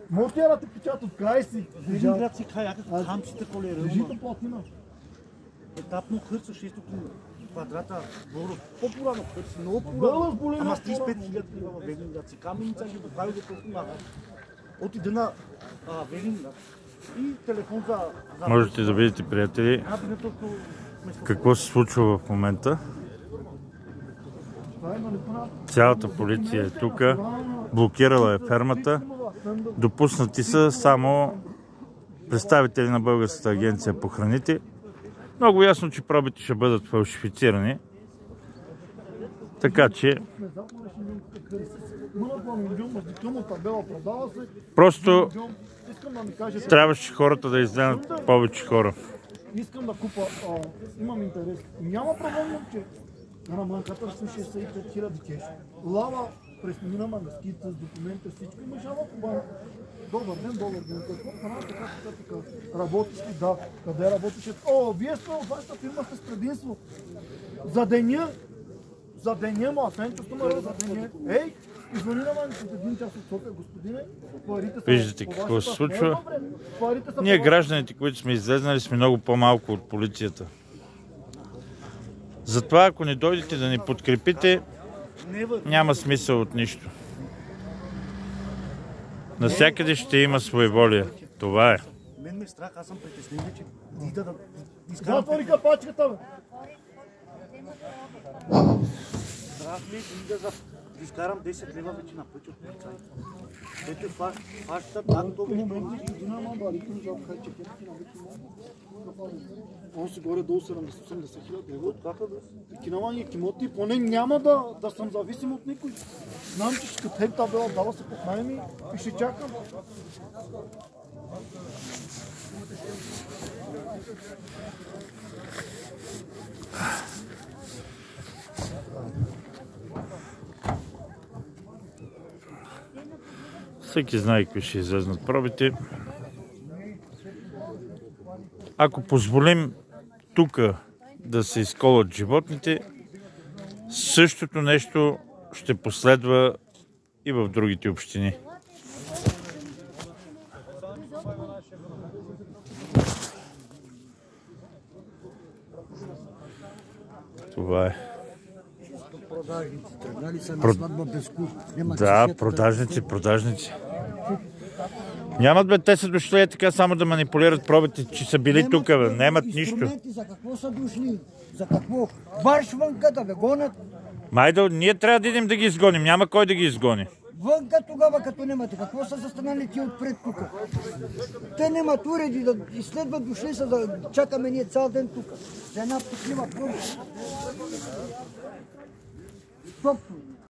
Може да те печат от край си. Велинград си каяка, хамсите колера. Жито платина. Етапно хърца 6 квадрата. По-порано хърца, много порано. Ама с 35 000 лева във Велинград си. Каменица ги доправи до колко мага. Отиде на Велинград. И телефон за... Можете да видите, приятели, какво се случва в момента. Цялата полиция е тук, блокирала е фермата, допуснати са само представители на Българската агенция по храните. Много ясно, че пробите ще бъдат фалшифицирани, така че просто трябваше хората да изгледат повече хора. Искам да купа, имам интерес. Няма проблем, че на манката сме 65 000 кеш. Лава през мина магаските с документи, всичко има жава по банка. Добър ден. Какво храна, така. Работиш ли? Да. Къде работиш? Вие сме от вашата фирма, сте с предимство. За деня, младенчето ме за деня. Ей, извъни на мен след един час от София, господине. Виждате какво се случва. Ние гражданите, които сме излезнали, сме много по-малко от полицията. Затова, ако не дойдете да ни подкрепите, няма смисъл от нищо. Навсякъде ще има своеволие. Това е. Мен ме страх, аз съм притеснен, че ти да изкарам... Затвори капачката, бе! Страх ми да изкарам 10 лева вече на пътя от полицай. Ето фаща такто вече. Он си горе-долу 70-80 хиляди лева. Кинамани кимоти, поне няма да съм зависим от никой. Знам, че ще теб табела дава се под найми и ще чакам. Всеки знае какви ще излезнат пробите. Ако позволим тук да се изколят животните, същото нещо ще последва и в другите общини. Това е. Да, продажници. Нямат, бе, те са дошли така само да манипулират пробите, че са били тук, бе. Нямат нищо. За какво са дошли? За какво? Марш вънка да бе гонят. Майдо, ние трябва да идем да ги изгоним. Няма кой да ги изгони. Вънка тогава, като нямате. Какво са застанали ти отпред тук? Те нямат уреди да изследват, дошли са да чакаме ние цял ден тук. За една путлива проба. Стоп!